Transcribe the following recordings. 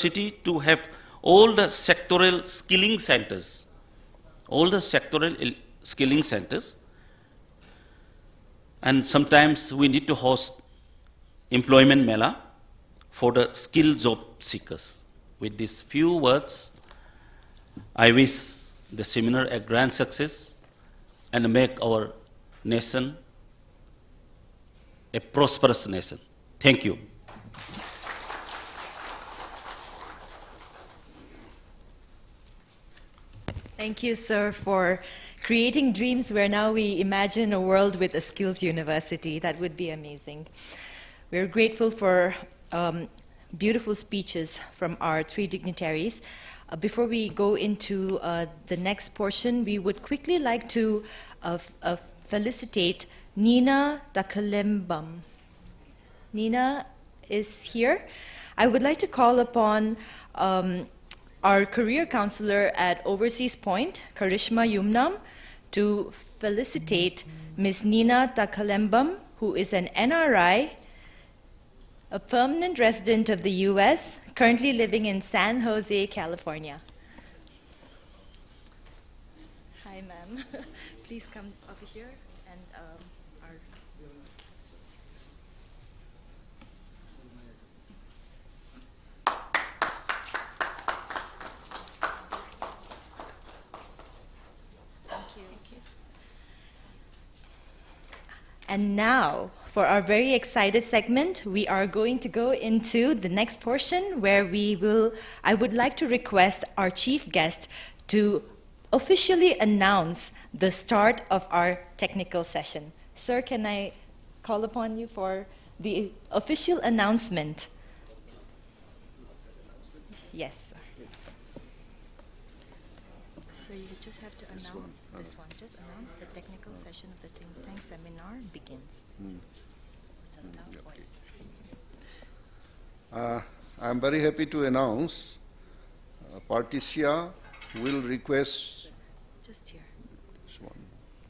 to have all the sectoral skilling centers, and sometimes we need to host employment mela for the skilled job seekers. With these few words, I wish the seminar a grand success and make our nation a prosperous nation. Thank you. Thank you, sir, for creating dreams where now we imagine a world with a skills university. That would be amazing. We're grateful for beautiful speeches from our three dignitaries. Before we go into the next portion, we would quickly like to felicitate Nina Takalembam. Nina is here. I would like to call upon our career counselor at Overseas Point, Karishma Yumnam, to felicitate Ms. Nina Takalembam, who is an NRI, a permanent resident of the US, currently living in San Jose, California. Hi, ma'am. Please come over here and And now, for our very excited segment, we are going to go into the next portion where I would like to request our chief guest to officially announce the start of our technical session. Sir, can I call upon you for the official announcement? Yes, sir. So you just have to announce this one. Just announce the technical session of the think tank seminar begins. With a loud voice. I'm very happy to announce Particia will request Just here. this one.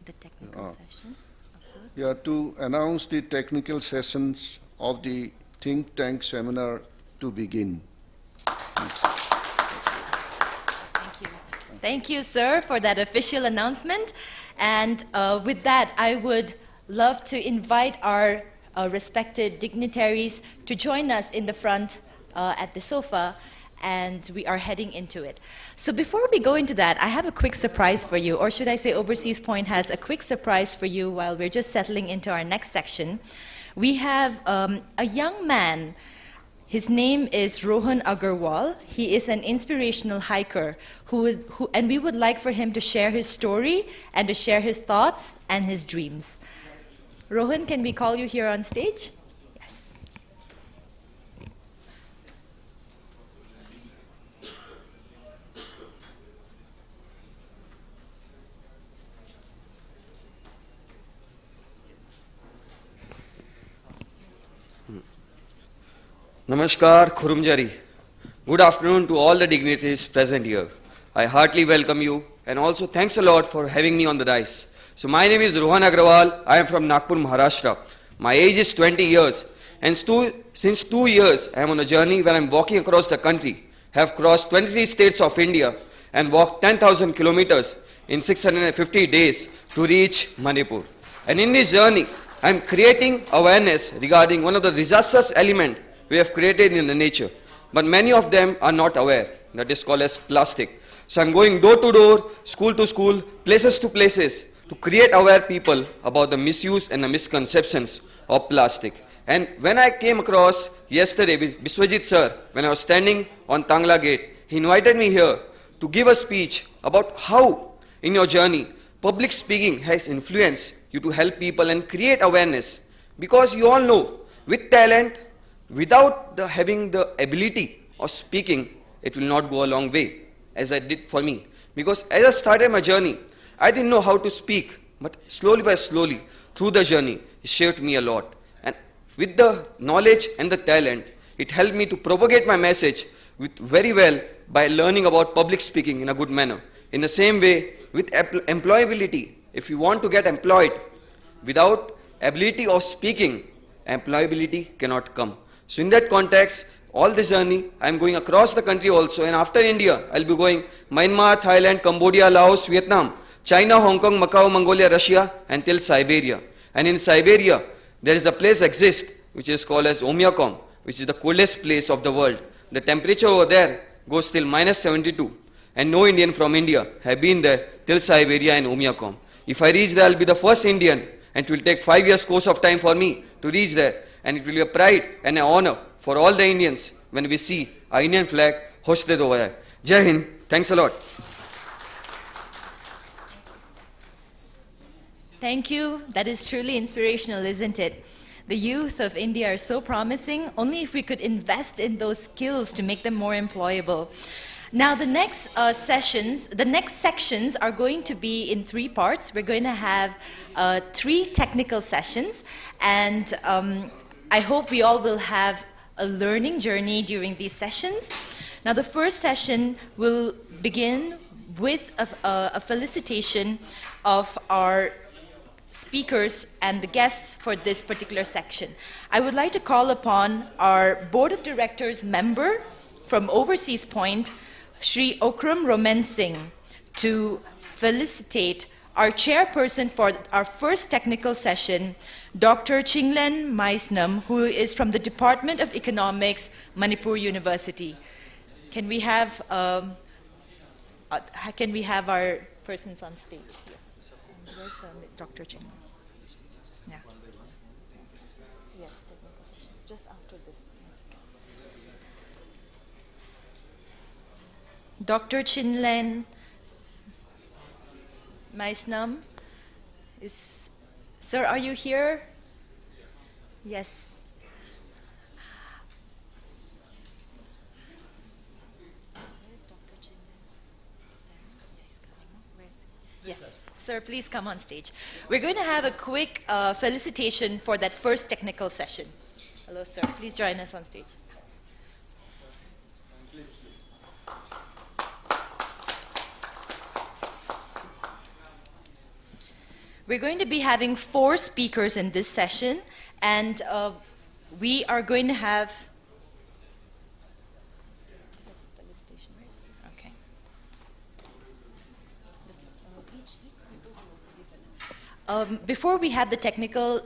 The technical session of the... Yeah, to announce the technical sessions of the think tank seminar to begin. Thank you. Thank you, sir, for that official announcement. And with that, I would love to invite our respected dignitaries to join us in the front at the sofa, and we are heading into it. So before we go into that, I have a quick surprise for you, or should I say Overseas Point has a quick surprise for you while we're just settling into our next section. We have a young man. His name is Rohan Agarwal. He is an inspirational hiker and we would like for him to share his story and to share his thoughts and his dreams. Rohan, can we call you here on stage? Yes. Namaskar, Khurumjari. Good afternoon to all the dignitaries present here. I heartily welcome you and also thanks a lot for having me on the dais. So my name is Rohan Agarwal. I am from Nagpur, Maharashtra. My age is 20 years and since 2 years I am on a journey where I am walking across the country, have crossed 23 states of India and walked 10,000 kilometers in 650 days to reach Manipur. And in this journey, I am creating awareness regarding one of the disastrous elements we have created in the nature, but many of them are not aware. That is called as plastic. So I'm going door to door, school to school, places to places to create aware people about the misuse and the misconceptions of plastic. And when I came across yesterday with Biswajit sir, when I was standing on Tangla Gate, he invited me here to give a speech about how in your journey public speaking has influenced you to help people and create awareness. Because you all know, with talent, without having the ability of speaking, it will not go a long way, as I did for me. Because as I started my journey, I didn't know how to speak, but slowly by slowly, through the journey, it shaped me a lot. And with the knowledge and the talent, it helped me to propagate my message very well by learning about public speaking in a good manner. In the same way, with employability, if you want to get employed, without ability of speaking, employability cannot come. So in that context, all this journey, I am going across the country also, and after India, I will be going Myanmar, Thailand, Cambodia, Laos, Vietnam, China, Hong Kong, Macau, Mongolia, Russia, and till Siberia. And in Siberia, there is a place exists which is called as Omiakom, which is the coldest place of the world. The temperature over there goes till -72, and no Indian from India have been there till Siberia and Omiakom. If I reach there, I will be the first Indian, and it will take 5 years course of time for me to reach there, and it will be a pride and an honor for all the Indians when we see our Indian flag hosted over there. Jai Hind. Thanks a lot. Thank you. That is truly inspirational, isn't it? The youth of India are so promising. Only if we could invest in those skills to make them more employable. Now, the next sections are going to be in 3 parts. We're going to have 3 technical sessions, and I hope we all will have a learning journey during these sessions. Now, the first session will begin with a felicitation of our speakers and the guests for this particular section. I would like to call upon our Board of Directors member from Overseas Point, Shri Okram Roman Singh, to felicitate our chairperson for our first technical session, Dr. Chinglen Maisnam, who is from the Department of Economics, Manipur University. Can we have our persons on stage? Yes. Where's Dr. Chinglen? Yeah. Yes, technical session. Just after this. Dr. Chinlen Maisnam is, sir, are you here? Yes. Yes. Sir, please come on stage. We're going to have a quick felicitation for that first technical session. Hello, sir. Please join us on stage. We're going to be having 4 speakers in this session, and we are going to have... Okay. Before we have the technical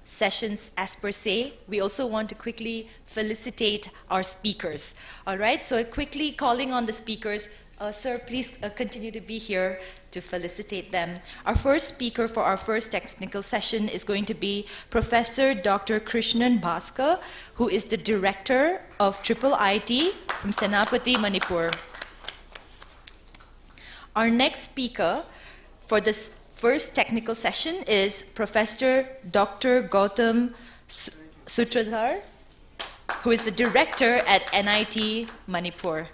sessions as per se, we also want to quickly felicitate our speakers. All right, so quickly calling on the speakers. Sir, please continue to be here to felicitate them. Our first speaker for our first technical session is going to be Professor Dr. Krishnan Bhaskar, who is the Director of Triple IT from Senapati, Manipur. Our next speaker for this first technical session is Professor Dr. Gautam Sutratar, who is the Director at NIT Manipur.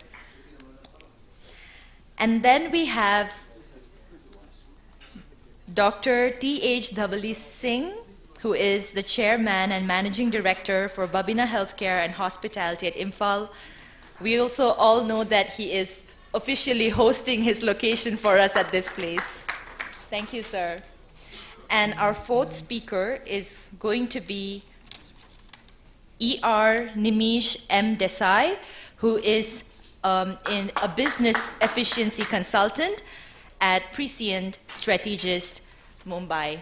And then we have Dr. T.H. Dhavali Singh, who is the Chairman and Managing Director for Babina Healthcare and Hospitality at Imphal. We also all know that he is officially hosting his location for us at this place. Thank you, sir. And our fourth speaker is going to be E.R. Nimish M. Desai, who is in a business efficiency consultant at Prescient Strategist, Mumbai.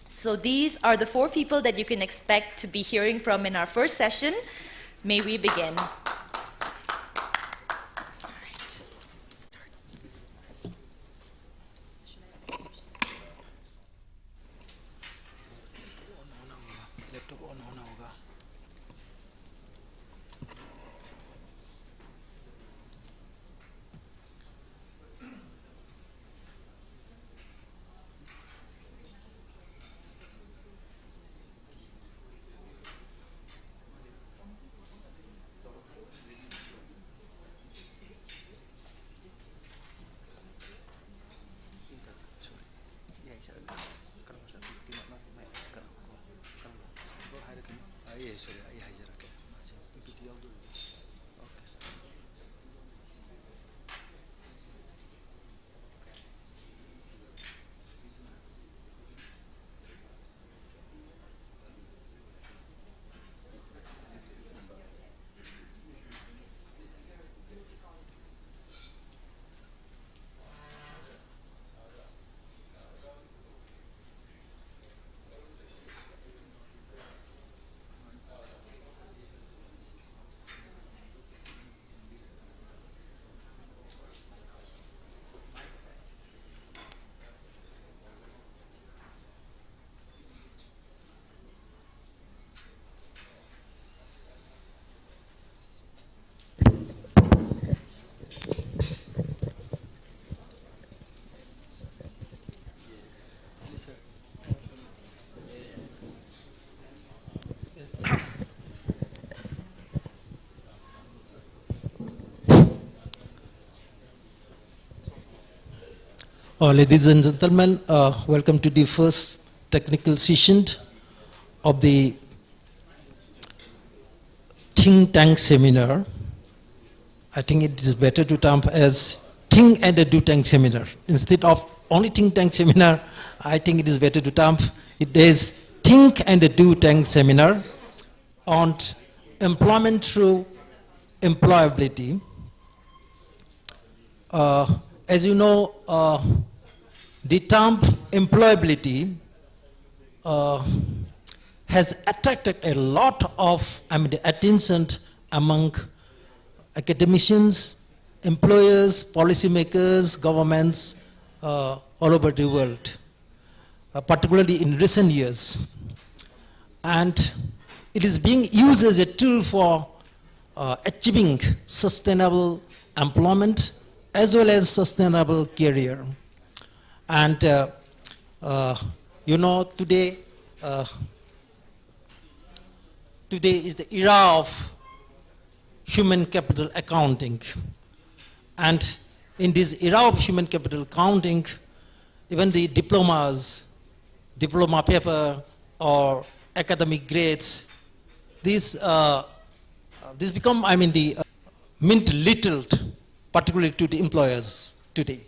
So these are the 4 people that you can expect to be hearing from in our first session. May we begin? Ladies and gentlemen, welcome to the first technical session of the think tank seminar. I think it is better to term as think and do tank seminar. Instead of only think tank seminar, I think it is better to term it as think and do tank seminar on employment through employability. As you know, the term employability has attracted a lot of attention among academicians, employers, policymakers, governments all over the world, particularly in recent years. And it is being used as a tool for achieving sustainable employment as well as sustainable career. And you know, today is the era of human capital accounting. And in this era of human capital accounting, even the diplomas, diploma paper or academic grades, these become, the mint little, particularly to the employers today.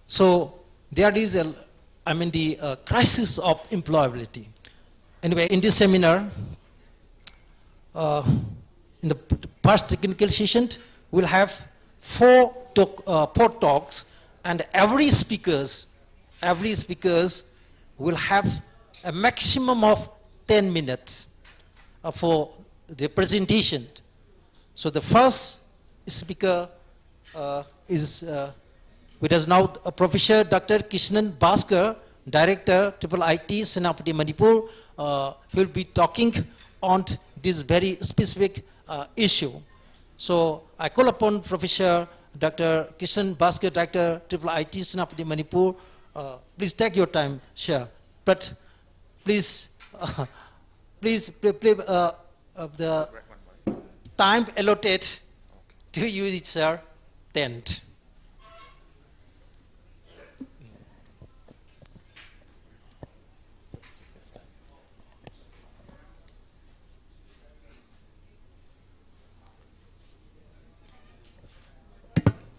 So there is the crisis of employability. Anyway, in this seminar, in the first technical session, we'll have four talks, and every speakers will have a maximum of 10 minutes for the presentation. So the first speaker is with us now, Professor Dr. Krishnan Bhaskar, Director, IIT, Senapati, Manipur. He will be talking on this very specific issue. So I call upon Professor Dr. Krishnan Bhaskar, Director, IIT, Senapati, Manipur. Please take your time, sure. But please, the time allotted to use it, sir, 10.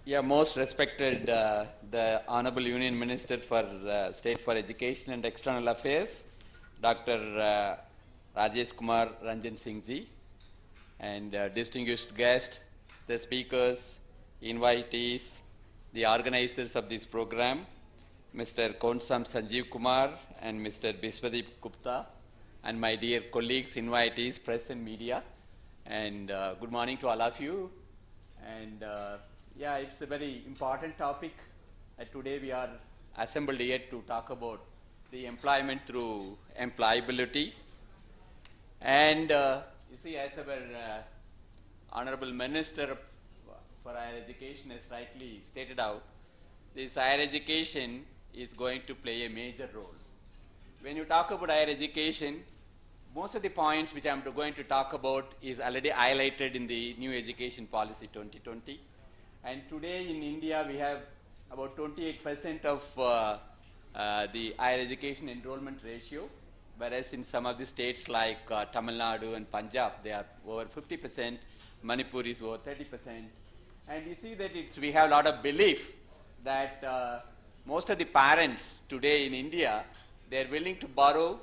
Yeah, most respected the Honorable Union Minister for State for Education and External Affairs, Dr. Rajesh Kumar Ranjan Singh ji, and distinguished guests, the speakers, invitees, the organizers of this program, Mr. Konsam Sanjeev Kumar and Mr. Biswadeep Gupta, and my dear colleagues, invitees, press and media, and good morning to all of you. And yeah, it's a very important topic. Today we are assembled here to talk about the employment through employability. And you see, as our Honorable Minister for Higher Education has rightly stated out, this higher education is going to play a major role. When you talk about higher education, most of the points which I'm going to talk about is already highlighted in the New Education Policy 2020. And today in India, we have about 28% of the higher education enrollment ratio, whereas in some of the states like Tamil Nadu and Punjab, they are over 50%, Manipur is over 30%. And you see that we have a lot of belief that most of the parents today in India, they are willing to borrow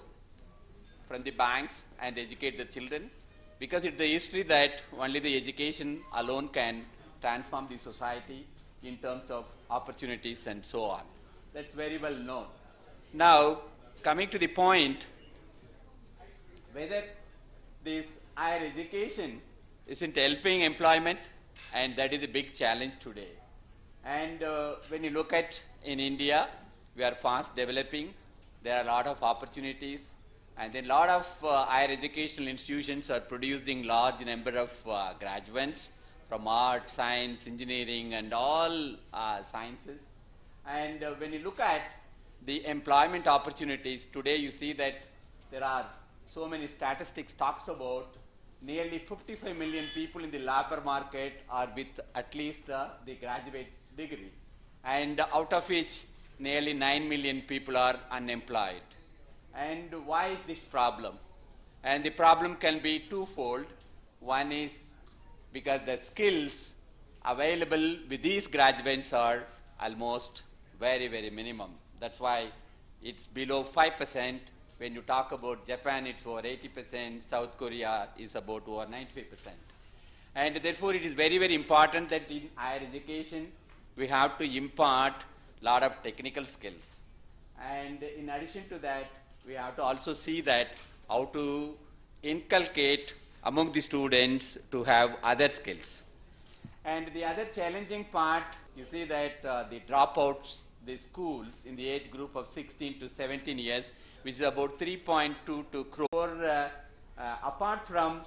from the banks and educate their children, because it's the history that only the education alone can transform the society in terms of opportunities and so on. That's very well known. Now, coming to the point, whether this higher education isn't helping employment, and that is a big challenge today. And when you look at in India, we are fast developing. There are a lot of opportunities, and then a lot of higher educational institutions are producing large number of graduates from art, science, engineering, and all sciences. And when you look at the employment opportunities, today you see that there are so many statistics talks about nearly 55 million people in the labor market are with at least the graduate degree. And out of which nearly 9 million people are unemployed. And why is this problem? And the problem can be twofold. One is because the skills available with these graduates are almost very, very minimum. That's why it's below 5%. When you talk about Japan, it's over 80%. South Korea is about over 95%. And therefore, it is very, very important that in higher education, we have to impart a lot of technical skills. And in addition to that, we have to also see that how to inculcate among the students to have other skills. And the other challenging part, you see that the dropouts, the schools in the age group of 16 to 17 years, which is about 3.22 crore, apart from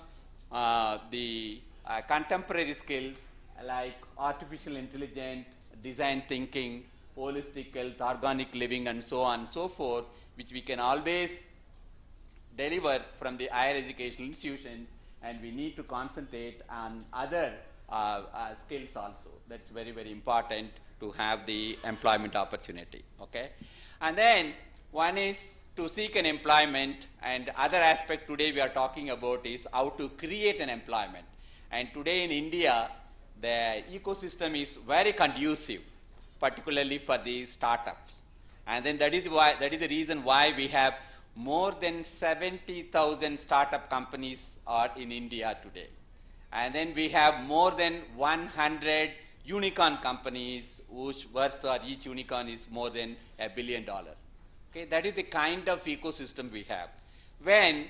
the contemporary skills like artificial intelligence, design thinking, holistic health, organic living, and so on and so forth, which we can always deliver from the higher educational institutions, and we need to concentrate on other skills also. That's very, very important to have the employment opportunity. Okay, and then one is to seek an employment, and other aspect today we are talking about is how to create an employment. And today in India, the ecosystem is very conducive, particularly for the startups. And then that is the reason why we have more than 70,000 startup companies are in India today. And then we have more than 100 unicorn companies whose worth for each unicorn is more than $1 billion. Okay, that is the kind of ecosystem we have. When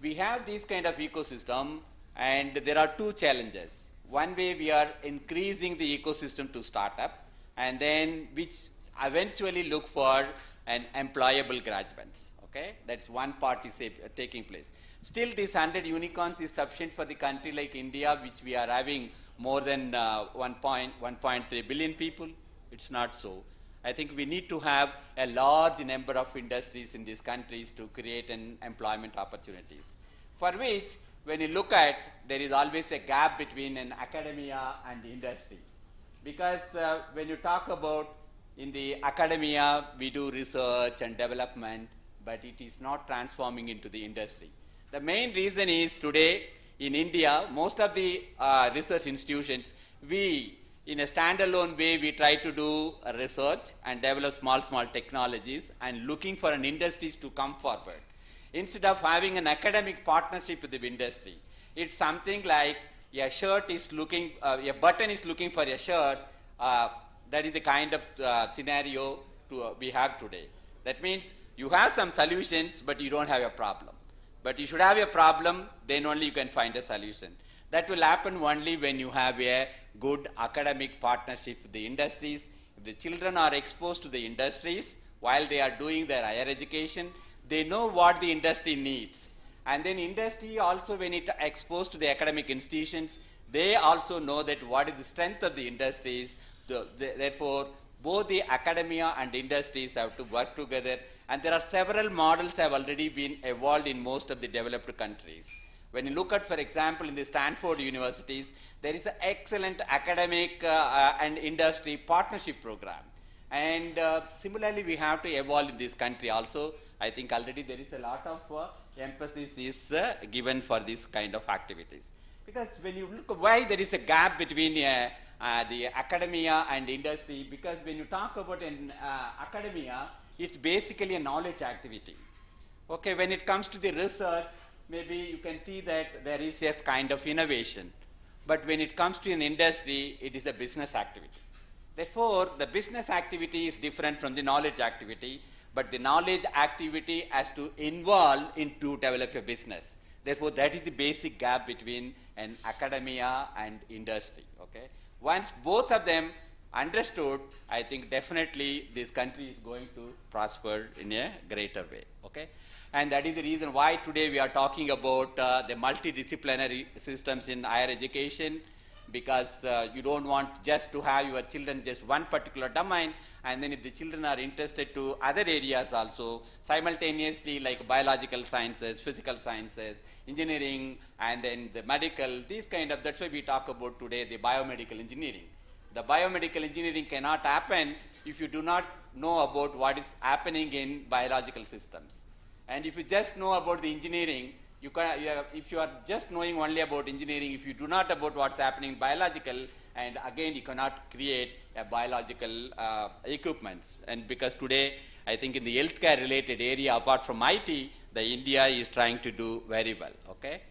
we have this kind of ecosystem, and there are two challenges. One way we are increasing the ecosystem to startup, and then which eventually look for an employable graduates. Okay, that's one part is taking place. Still, this 100 unicorns is sufficient for the country like India, which we are having more than 1.3 billion people. It's not so. I think we need to have a large number of industries in these countries to create an employment opportunities. For which, when you look at, there is always a gap between an academia and the industry. Because when you talk about in the academia, we do research and development, but it is not transforming into the industry. The main reason is today in India, most of the research institutions, we, in a standalone way, we try to do research and develop small technologies and looking for an industries to come forward. Instead of having an academic partnership with the industry, it's something like a shirt is looking, a button is looking for a shirt. That is the kind of scenario we have today. That means you have some solutions, but you don't have a problem. But you should have a problem, then only you can find a solution. That will happen only when you have a good academic partnership with the industries. If the children are exposed to the industries while they are doing their higher education, they know what the industry needs. And then industry also, when it exposed to the academic institutions, they also know that what is the strength of the industries. Therefore, both the academia and industries have to work together. And there are several models have already been evolved in most of the developed countries. When you look at, for example, in the Stanford universities, there is an excellent academic and industry partnership program. And similarly, we have to evolve in this country also. I think already there is a lot of emphasis is given for this kind of activities. Because when you look why there is a gap between the academia and industry, because when you talk about an academia, it's basically a knowledge activity. Okay, when it comes to the research, maybe you can see that there is a kind of innovation. But when it comes to an industry, it is a business activity. Therefore, the business activity is different from the knowledge activity, but the knowledge activity has to involve into develop a business. Therefore, that is the basic gap between an academia and industry. Okay? Once both of them understood, I think definitely this country is going to prosper in a greater way. Okay? And that is the reason why today we are talking about the multidisciplinary systems in higher education, because you don't want just to have your children just one particular domain, and then if the children are interested to other areas also, simultaneously like biological sciences, physical sciences, engineering, and then the medical, these kind of, that's why we talk about today the biomedical engineering. The biomedical engineering cannot happen if you do not know about what is happening in biological systems. And if you just know about the engineering, if you are just knowing only about engineering, if you do not about what's happening in biological, and again you cannot create a biological equipments. And because today, I think in the healthcare related area, apart from IT, the India is trying to do very well, okay?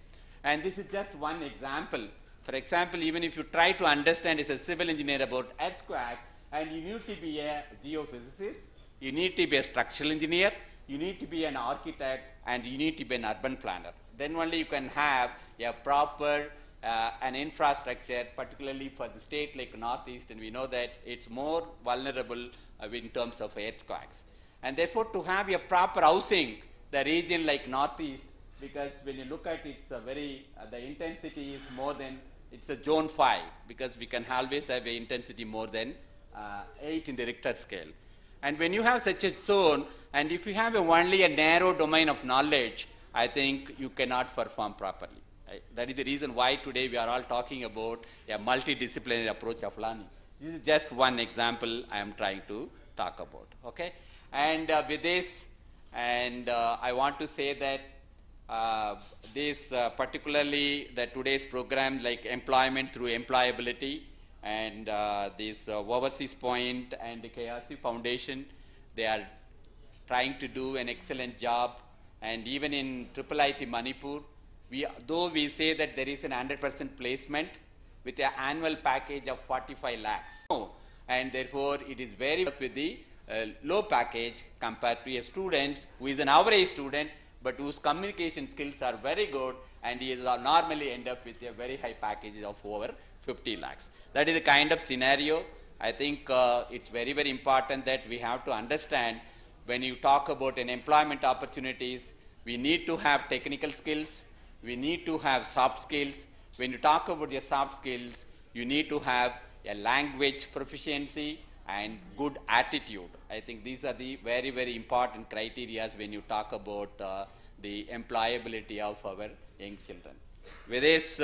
And this is just one example. For example, even if you try to understand as a civil engineer about earthquake, and you need to be a geophysicist, you need to be a structural engineer, you need to be an architect, and you need to be an urban planner. Then only you can have a proper an infrastructure, particularly for the state like Northeast, and we know that it's more vulnerable in terms of earthquakes. And therefore, to have a proper housing, the region like Northeast, because when you look at it, it's a very, the intensity is more than, it's a zone 5, because we can always have an intensity more than 8 in the Richter scale. And when you have such a zone, and if you have only a narrow domain of knowledge, I think you cannot perform properly. Right? That is the reason why today we are all talking about a multidisciplinary approach of learning. This is just one example I am trying to talk about. Okay? And with this, and I want to say that this particularly the today's program like employment through employability, and this Overseas Point and the KRC Foundation, they are trying to do an excellent job. And even in IIIT Manipur, though we say that there is an 100% placement with an annual package of 45 lakhs. And therefore, it is very with the low package compared to a student who is an average student, but whose communication skills are very good, and he is normally end up with a very high package of over 50 lakhs. That is the kind of scenario. I think it's very, very important that we have to understand when you talk about an employment opportunities, we need to have technical skills, we need to have soft skills. When you talk about your soft skills, you need to have a language proficiency and good attitude. I think these are the very, very important criteria when you talk about the employability of our young children. With these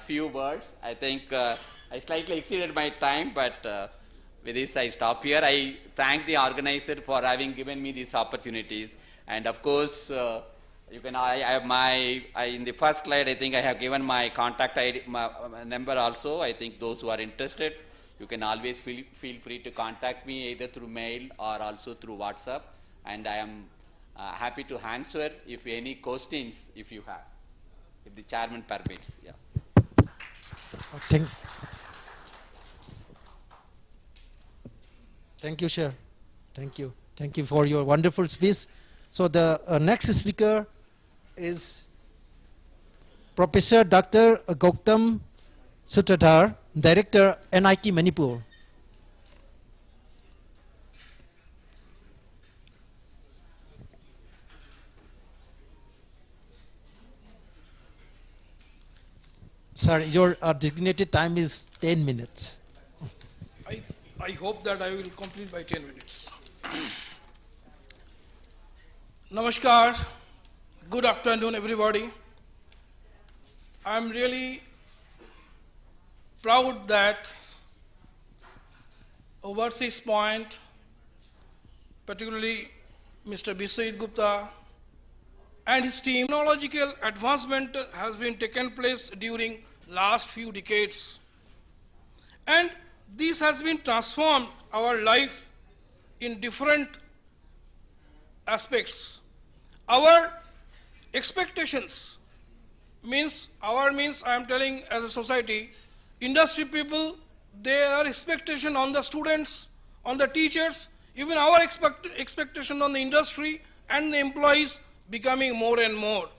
few words, I think I slightly exceeded my time, but with this I stop here. I thank the organizer for having given me these opportunities. And of course, you can, I have my, in the first slide, I think I have given my contact ID, my number also. I think those who are interested, you can always feel free to contact me either through mail or also through WhatsApp. And I am happy to answer if any questions if you have, if the chairman permits. Yeah. Thank you, Chair. Thank you. Thank you for your wonderful speech. So the next speaker is Professor Dr. Gautam Sutratar, Director, NIT Manipur. Sir, your designated time is 10 minutes. I hope that I will complete by 10 minutes. Namaskar. Good afternoon, everybody. I'm really proud that Overseas Point, particularly Mr. Biswajit Gupta and his team, technological advancement has been taken place during last few decades. And this has been transformed our life in different aspects. Our expectations means, I am telling as a society, industry people, their expectation on the students, on the teachers, even our expectation on the industry and the employees becoming more and more.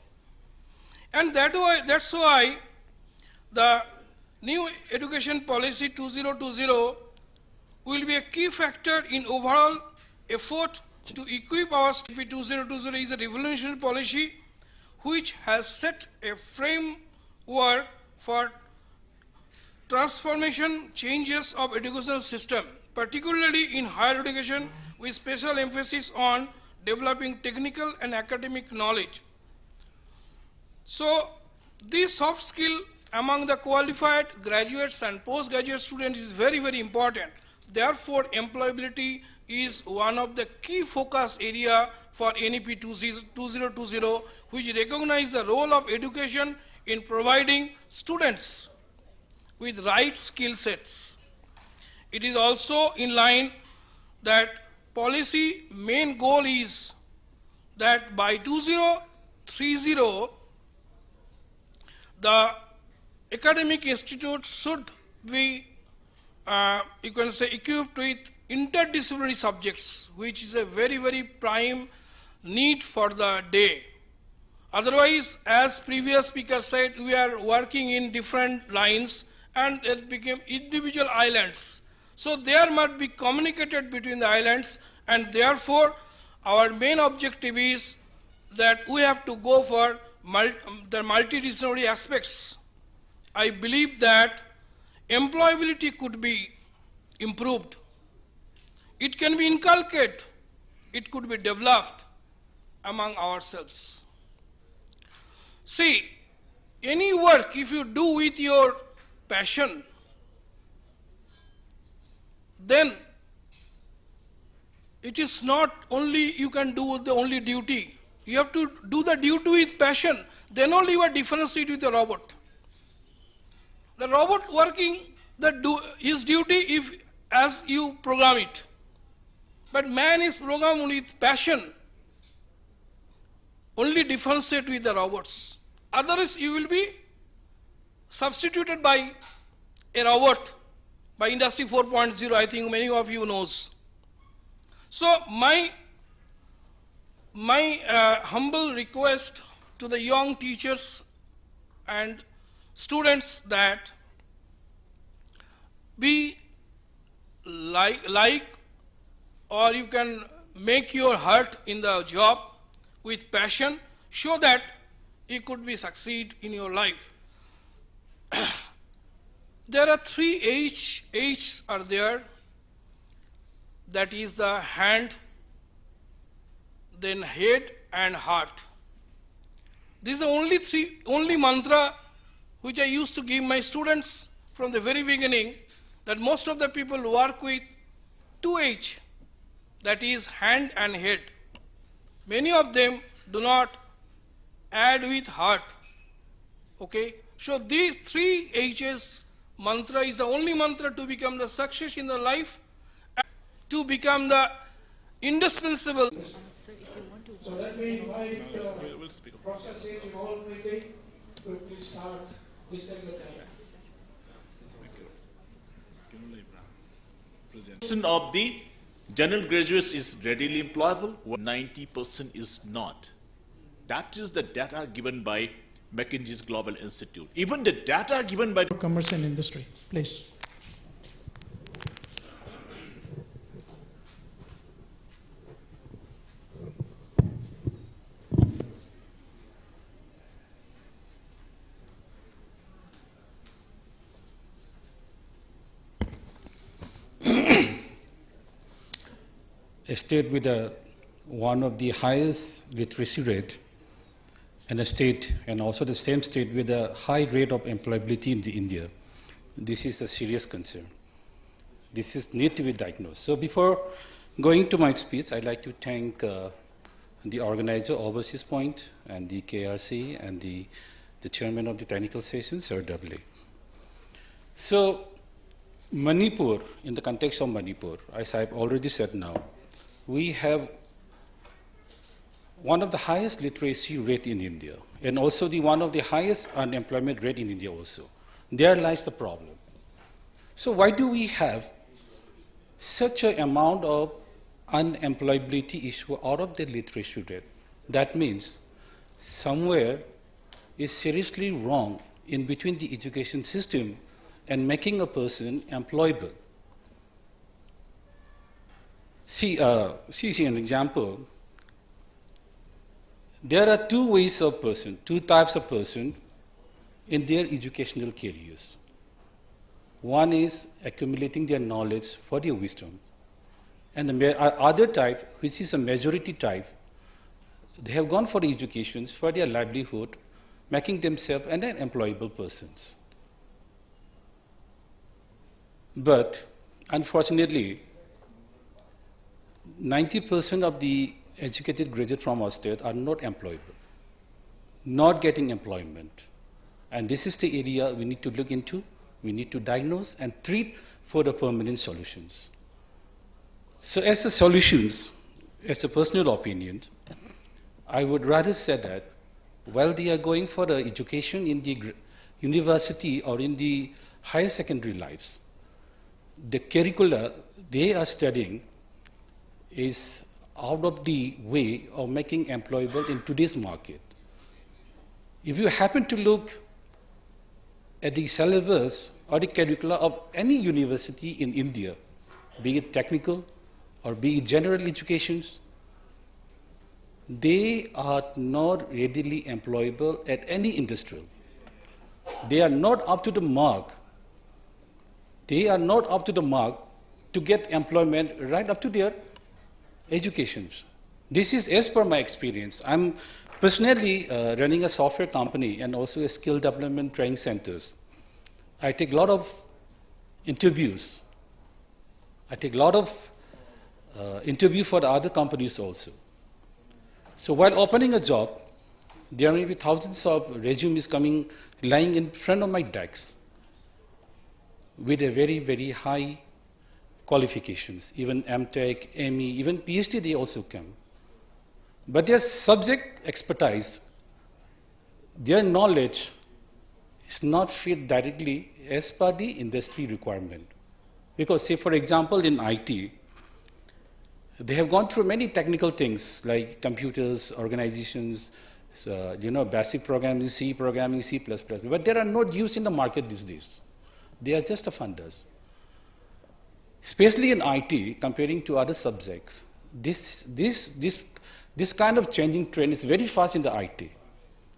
And that's why the new education policy 2020 will be a key factor in overall effort to equip our state. 2020 is a revolutionary policy which has set a framework for transformation changes of education system, particularly in higher education, with special emphasis on developing technical and academic knowledge. So these soft skill among the qualified graduates and postgraduate students is very, very important. Therefore, employability is one of the key focus area for NEP 2020, which recognize the role of education in providing students with right skill sets. It is also in line that policy main goal is that by 2030, the academic institute should be, you can say, equipped with interdisciplinary subjects, which is a very, very prime need for the day. Otherwise, as previous speaker said, we are working in different lines and it became individual islands. So there must be communicated between the islands, and therefore our main objective is that we have to go for the multidisciplinary aspects. I believe that employability could be improved. It can be inculcated. It could be developed among ourselves. See, any work, if you do with your passion, then it is not only you can do the only duty. You have to do the duty with passion. Then only you are differentiated with the robot. The robot working his duty if as you program it. But man is programmed with passion. Only differentiate with the robots. Otherwise you will be substituted by a robot, by Industry 4.0, I think many of you knows. So my humble request to the young teachers and students that be like or you can make your heart in the job with passion, so that you could be succeed in your life. There are 3 H's are there. That is the hand, then head and heart. This is the only mantra which I used to give my students from the very beginning, that most of the people work with 2 H, that is hand and head. Many of them do not add with heart. Okay? So these 3 H's mantra is the only mantra to become the success in the life, and to become the indispensable. So let me invite Professor Singh Imphal to please start wisdom the time. Percent of the general graduates is readily employable, 90% is not. That is the data given by McKinsey's Global Institute. Even the data given by Commerce and Industry, please. A state with one of the highest literacy rate, and a state, and also the same state with a high rate of employability in India. This is a serious concern. This is need to be diagnosed. So before going to my speech, I'd like to thank the organizer, Overseas Point, and the KRC, and the chairman of the technical session, Sir W. So Manipur, in the context of Manipur, as I've already said now, we have one of the highest literacy rate in India, and also one of the highest unemployment rate in India also. There lies the problem. So why do we have such an amount of unemployability issue out of the literacy rate? That means somewhere is seriously wrong in between the education system and making a person employable. See an example. There are two types of person in their educational careers. One is accumulating their knowledge for their wisdom. And the other type, which is a majority type, they have gone for educations for their livelihood, making themselves and then employable persons. But unfortunately, 90% of the educated graduates from our state are not employable, not getting employment. And this is the area we need to look into. We need to diagnose and treat for the permanent solutions. So as a solutions, as a personal opinion, I would rather say that while they are going for the education in the university or in the higher secondary lives, the curricula they are studying is out of the way of making employable in today's market. If you happen to look at the syllabus or the curricula of any university in India, be it technical or be it general educations, they are not readily employable at any industry. They are not up to the mark. They are not up to the mark to get employment right up to their educations. This is as per my experience. I'm personally running a software company and also a skill development training centers. I take a lot of interviews. I take a lot of interview for the other companies also. So while opening a job, there may be thousands of resumes lying in front of my desks with a very, very high qualifications, even MTech, ME, even PhD they also come. But their subject expertise, their knowledge is not fit directly as per the industry requirement. Because say for example in IT, they have gone through many technical things like computers, organizations, basic programming, C programming, C++, but they are not used in the market these days. They are just a funders. Especially in IT, comparing to other subjects, this kind of changing trend is very fast in the IT.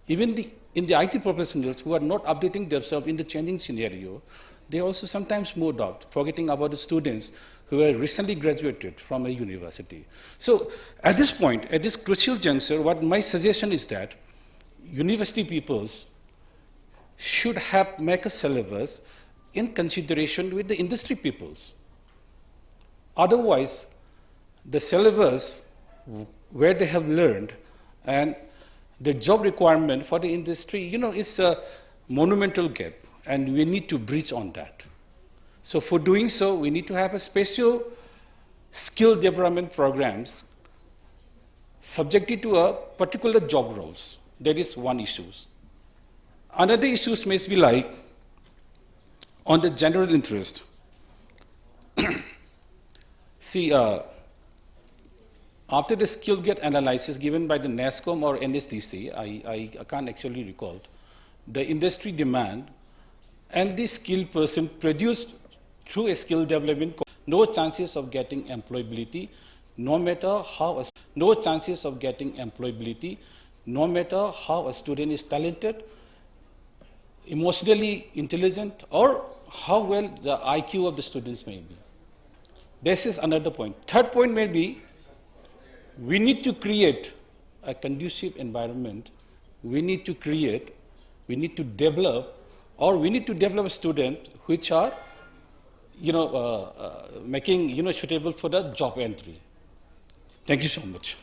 Even in the IT professionals who are not updating themselves in the changing scenario, they also sometimes moved out, forgetting about the students who were recently graduated from a university. So at this point, at this crucial juncture, what my suggestion is that university peoples should make a syllabus in consideration with the industry peoples. Otherwise, the syllabus where they have learned and the job requirement for the industry, it's a monumental gap, and we need to bridge on that. So for doing so, we need to have a special skill development programs subjected to a particular job roles. That is one issue. Another issues may be like on the general interest. See, after the skill gap analysis given by the NASCOM or NSDC, I can't actually recall, the industry demand and the skilled person produced through a skill development, no chances of getting employability, no matter how a student is talented, emotionally intelligent, or how well the IQ of the students may be. This is another point. Third point may be, we need to create a conducive environment. We need to develop students which are, making, suitable for the job entry. Thank you so much.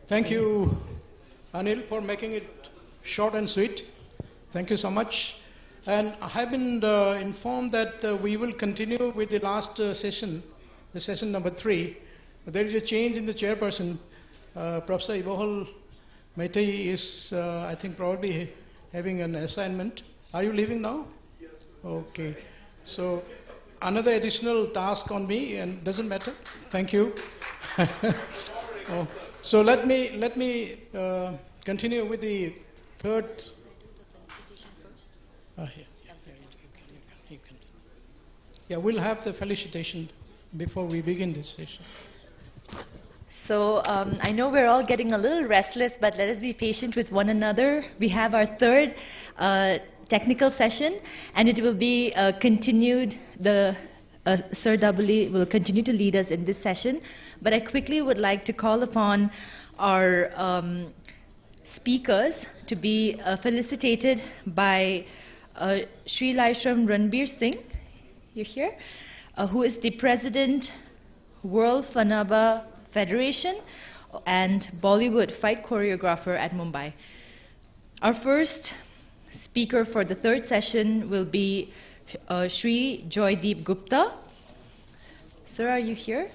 Thank you, Anil, for making it short and sweet. Thank you so much. And I have been informed that we will continue with the last session, the session number 3. There is a change in the chairperson. Professor Ibohol Meitei is, I think, probably having an assignment. Are you leaving now? Yes. Okay. So another additional task on me, and doesn't matter. Thank you. So let me continue with the third. You can. Yeah, we'll have the felicitation before we begin this session. So I know we're all getting a little restless, but let us be patient with one another. We have our third technical session, and it will be continued. Sir Doubly will continue to lead us in this session, but I quickly would like to call upon our speakers to be felicitated by Sri Laishram Ranbir Singh, you're here, who is the President, World Fanaba Federation and Bollywood fight choreographer at Mumbai. Our first speaker for the third session will be Sri Joydeep Gupta. Sir, are you here?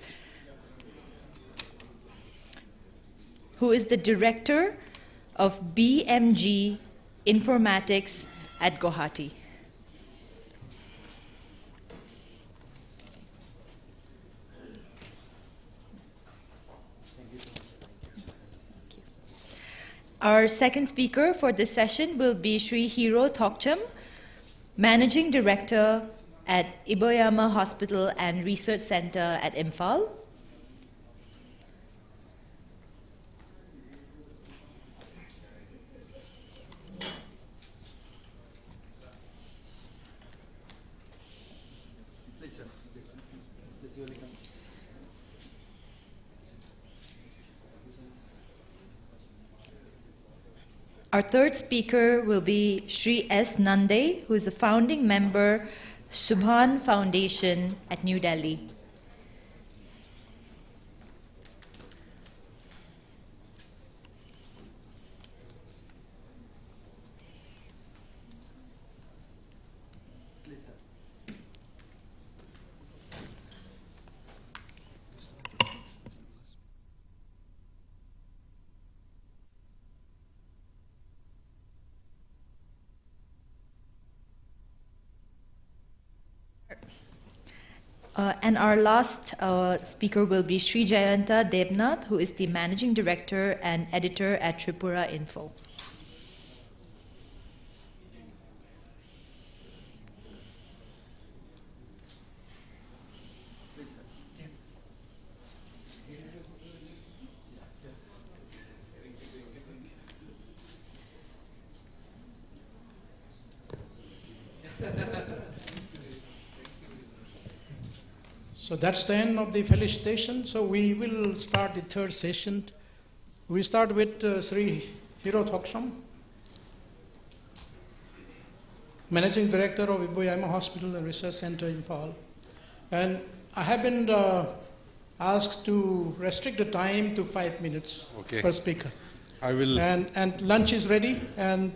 Who is the Director of BMG Informatics at Guwahati. Our second speaker for this session will be Sri Hiro Thokcham, Managing Director at Iboyama Hospital and Research Center at Imphal. Our third speaker will be Sri S. Nanday, who is a founding member, Subhan Foundation at New Delhi. And our last speaker will be Sri Jayanta Debnath, who is the Managing Director and Editor at Tripura Info. So that's the end of the felicitation. So we will start the third session. We start with Sri Hiro Thokcham, Managing Director of Iboyama Hospital and Research Center in Imphal. And I have been asked to restrict the time to 5 minutes per speaker. I will. And lunch is ready, and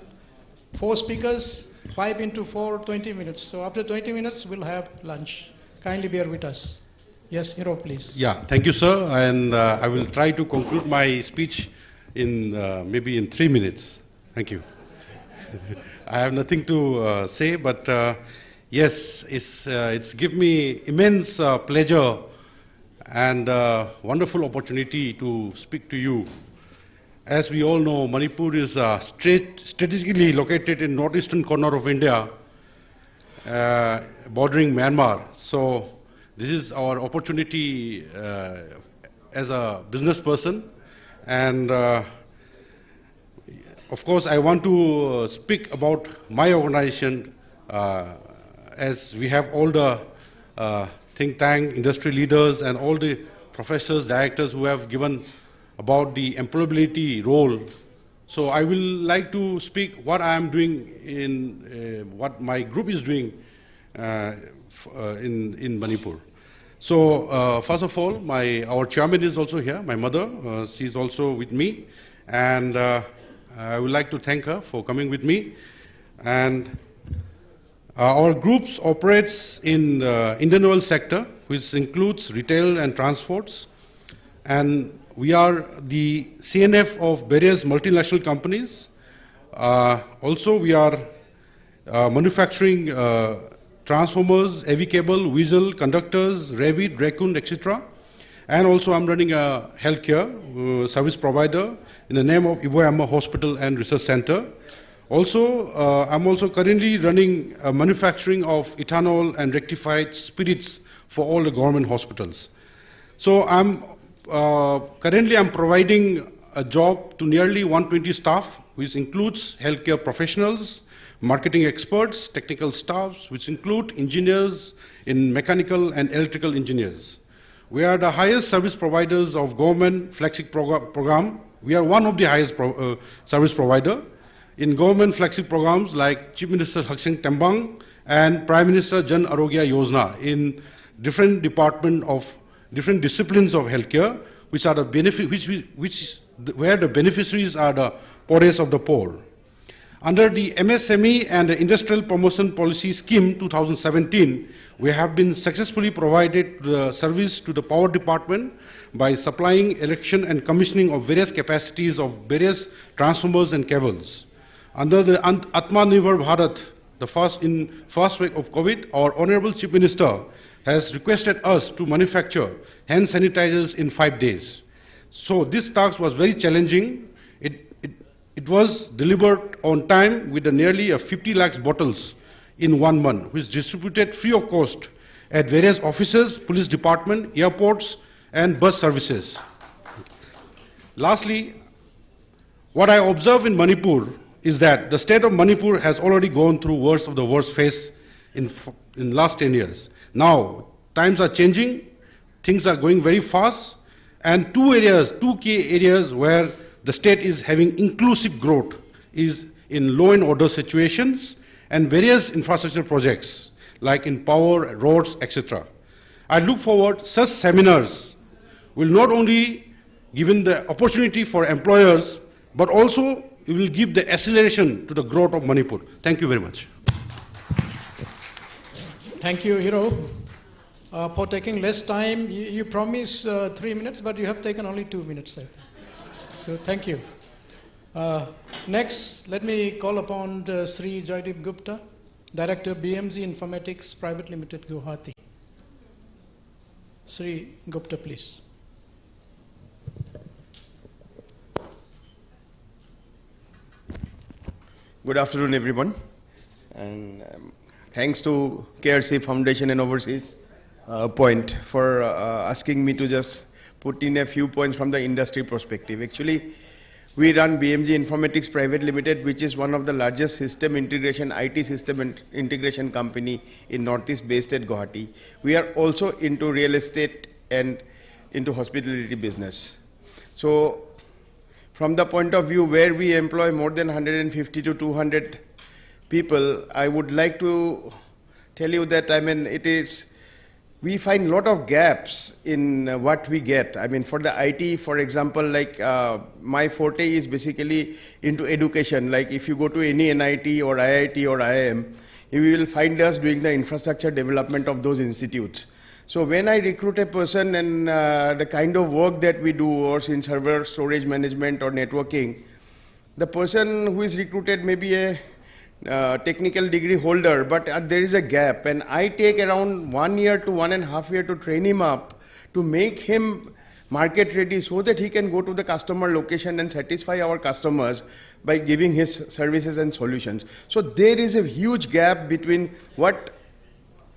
4 speakers, 5 into 4, 20 minutes. So after 20 minutes, we'll have lunch. Kindly bear with us. Yes, Hiro, please. Yeah, thank you, sir. And I will try to conclude my speech in maybe in 3 minutes. Thank you. I have nothing to say, but yes, it's given me immense pleasure and wonderful opportunity to speak to you. As we all know, Manipur is strategically located in northeastern corner of India, bordering Myanmar. So this is our opportunity as a business person. And of course, I want to speak about my organization, as we have all the think tank, industry leaders, and all the professors, directors who have given about the employability role. So I will like to speak what I am doing in what my group is doing in Manipur. So first of all, our chairman is also here, my mother, she is also with me, and I would like to thank her for coming with me. And our groups operates in the Indian oil sector, which includes retail and transports, and we are the CNF of various multinational companies. Also, we are manufacturing transformers, AV cable, whistle, conductors, Revit, Raccoon, etc. And also I'm running a healthcare service provider in the name of Iboyama Hospital and Research Center. Also, I'm also currently running a manufacturing of ethanol and rectified spirits for all the government hospitals. So currently I'm providing a job to nearly 120 staff, which includes healthcare professionals, marketing experts, technical staffs, which include engineers in mechanical and electrical engineers. We are the highest service providers of government flagship program. We are one of the highest service provider in government flagship programs like Chief Minister Haksing Tembang and Prime Minister Jan Arogya Yojana in different different disciplines of healthcare, which are the where the beneficiaries are the poorest of the poor. Under the MSME and the Industrial Promotion Policy Scheme 2017, we have been successfully provided the service to the Power Department by supplying erection and commissioning of various capacities of various transformers and cables. Under the Atmanirbhar Bharat, the first week of COVID, our Honorable Chief Minister has requested us to manufacture hand sanitizers in 5 days. So this task was very challenging. It was delivered on time with nearly 50 lakhs bottles in 1 month, which distributed free of cost at various offices, police department, airports, and bus services. Lastly, what I observe in Manipur is that the state of Manipur has already gone through worst of the worst phase in last 10 years. Now, times are changing, things are going very fast, and two key areas where the state is having inclusive growth is in law and order situations and various infrastructure projects like in power, roads, etc. I look forward such seminars will not only give the opportunity for employers, but also it will give the acceleration to the growth of Manipur. Thank you very much. Thank you, Hiro, for taking less time. You promised 3 minutes, but you have taken only 2 minutes, I think. So thank you. Next, let me call upon Sri Joydeep Gupta, Director BMG Informatics Private Limited, Guwahati. Sri Gupta, please. Good afternoon, everyone. And thanks to KRC Foundation and Overseas Point for asking me to just put in a few points from the industry perspective. Actually, we run BMG Informatics Private Limited, which is one of the largest system integration, IT system integration company in Northeast based at Guwahati. We are also into real estate and into hospitality business. So, from the point of view where we employ more than 150 to 200 people, I would like to tell you that, we find a lot of gaps in what we get. For the IT, for example, like my forte is basically into education. Like if you go to any NIT or IIT or IIM, you will find us doing the infrastructure development of those institutes. So when I recruit a person and the kind of work that we do, or in server storage management or networking, the person who is recruited may be a technical degree holder, but there is a gap, and I take around 1 year to 1.5 years to train him up to make him market ready so that he can go to the customer location and satisfy our customers by giving his services and solutions. So there is a huge gap between what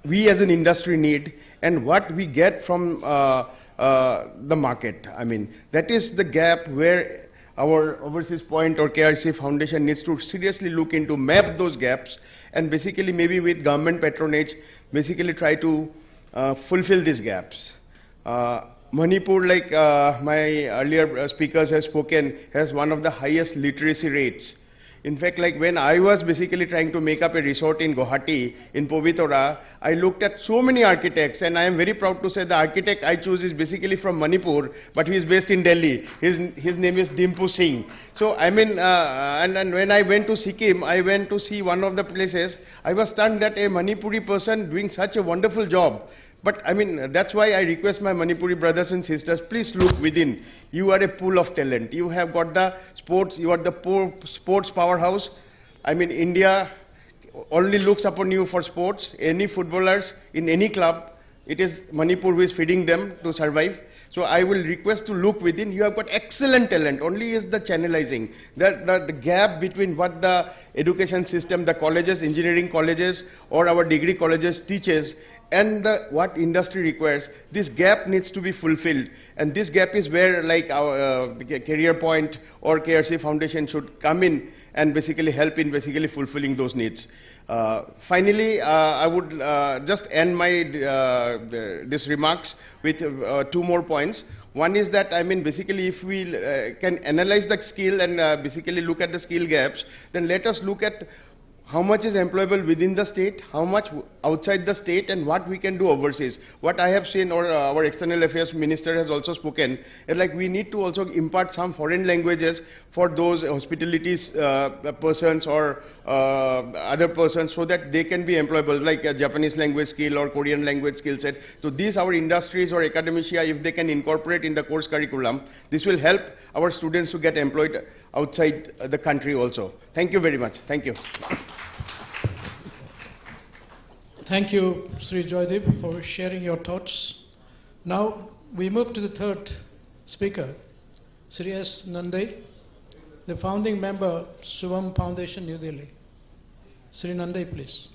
we as an industry need and what we get from the market. That is the gap where our Overseas Point or KRC Foundation needs to seriously look into, map those gaps, and basically maybe with government patronage, basically try to fulfill these gaps. Manipur, like my earlier speakers have spoken, has one of the highest literacy rates. In fact, like when I was basically trying to make up a resort in Guwahati, in Povitora, I looked at so many architects, and I am very proud to say the architect I choose is basically from Manipur, but he is based in Delhi. His name is Dimpu Singh. So and when I went to Sikkim, I went to see one of the places. I was stunned that a Manipuri person doing such a wonderful job. But that's why I request my Manipuri brothers and sisters, please look within. You are a pool of talent. You have got the sports, you are the sports powerhouse. India only looks upon you for sports. Any footballers in any club, it is Manipur who is feeding them to survive. So I will request to look within. You have got excellent talent. Only is the channelizing. The gap between what the education system, the colleges, engineering colleges or our degree colleges teaches, and what industry requires, this gap needs to be fulfilled. And this gap is where like our Career Point or KRC Foundation should come in and basically help in basically fulfilling those needs. Finally, I would just end my these remarks with 2 more points. One is that, I mean, basically if we can analyze the skill and basically look at the skill gaps, then let us look at how much is employable within the state, how much outside the state, and what we can do overseas. What I have seen, or our External Affairs Minister has also spoken, is like we need to also impart some foreign languages for those hospitalities persons or other persons, so that they can be employable, like a Japanese language skill or Korean language skill set. So these our industries or academia, if they can incorporate in the course curriculum, this will help our students to get employed outside the country also. Thank you very much. Thank you. Thank you, Sri Joydeep, for sharing your thoughts. Now we move to the third speaker, Sirius Nanday, the founding member, Shubham Foundation, New Delhi. Sri Nanday, please.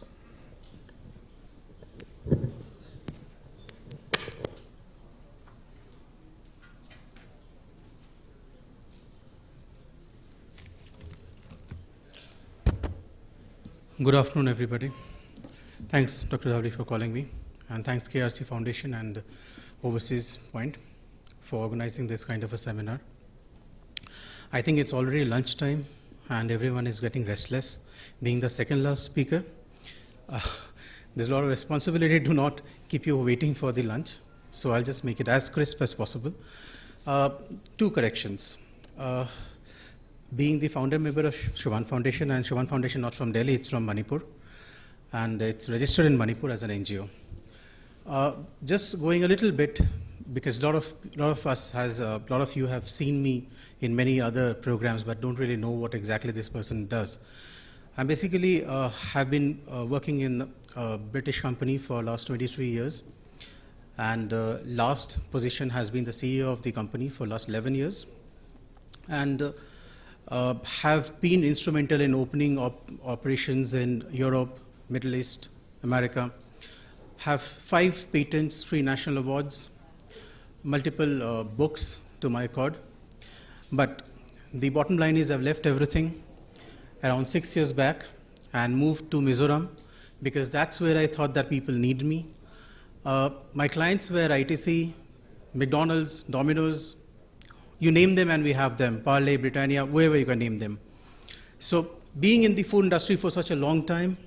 Good afternoon, everybody. Thanks, Dr. Dhavli, for calling me, and thanks KRC Foundation and Overseas Point for organizing this kind of a seminar. I think it's already lunchtime and everyone is getting restless. Being the second last speaker, there's a lot of responsibility to not keep you waiting for the lunch, so I'll just make it as crisp as possible. 2 corrections. Being the founder member of Shubham Foundation, and Shubham Foundation not from Delhi, it's from Manipur, and it's registered in Manipur as an NGO. Just going a little bit, because a lot of you have seen me in many other programs, but don't really know what exactly this person does. I basically have been working in a British company for last 23 years, and last position has been the CEO of the company for last 11 years, and have been instrumental in opening operations in Europe, Middle East, America, have 5 patents, 3 national awards, multiple books to my record. But the bottom line is I've left everything around 6 years back and moved to Mizoram, because that's where I thought that people need me. My clients were ITC, McDonald's, Domino's, you name them and we have them, Parle, Britannia, wherever you can name them. So being in the food industry for such a long time,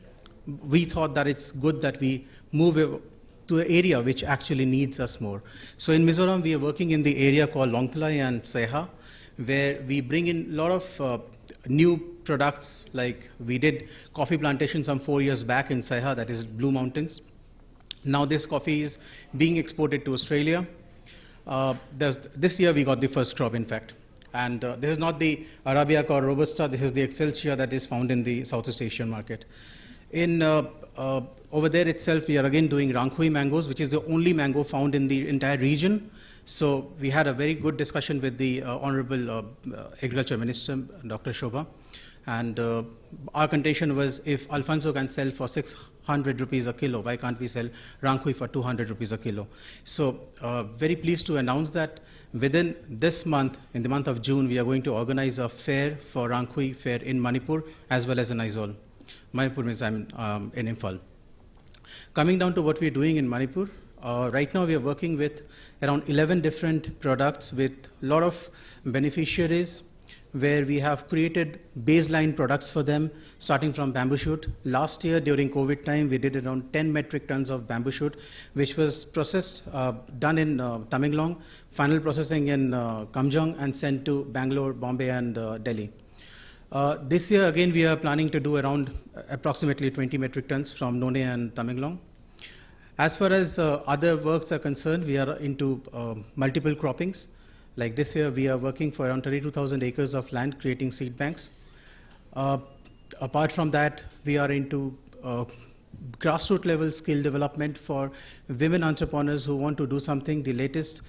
we thought that it's good that we move to an area which actually needs us more. So in Mizoram, we are working in the area called Longthlai and Seha, where we bring in a lot of new products, like we did coffee plantation some 4 years back in Seha, that is Blue Mountains. Now this coffee is being exported to Australia. This year we got the first crop, in fact. And this is not the Arabica or Robusta, this is the Excelsior that is found in the Southeast Asian market. Over there itself, we are again doing Ranghui mangoes, which is the only mango found in the entire region. So we had a very good discussion with the Honorable Agriculture Minister, Dr. Shobha. And our contention was, if Alfonso can sell for 600 rupees a kilo, why can't we sell Ranghui for 200 rupees a kilo? So very pleased to announce that within this month, in the month of June, we are going to organize a fair for Ranghui fair in Manipur as well as in Aizawl. Manipur means I'm in Imphal. Coming down to what we're doing in Manipur, right now we are working with around 11 different products with a lot of beneficiaries, where we have created baseline products for them, starting from bamboo shoot. Last year during COVID time, we did around 10 metric tons of bamboo shoot, which was processed, done in Tamenglong, final processing in Kamjong, and sent to Bangalore, Bombay, and Delhi. This year again we are planning to do around approximately 20 metric tons from None and Tamenglong. As far as other works are concerned, we are into multiple croppings. Like this year we are working for around 32,000 acres of land, creating seed banks. Apart from that, we are into grassroots level skill development for women entrepreneurs who want to do something. The latest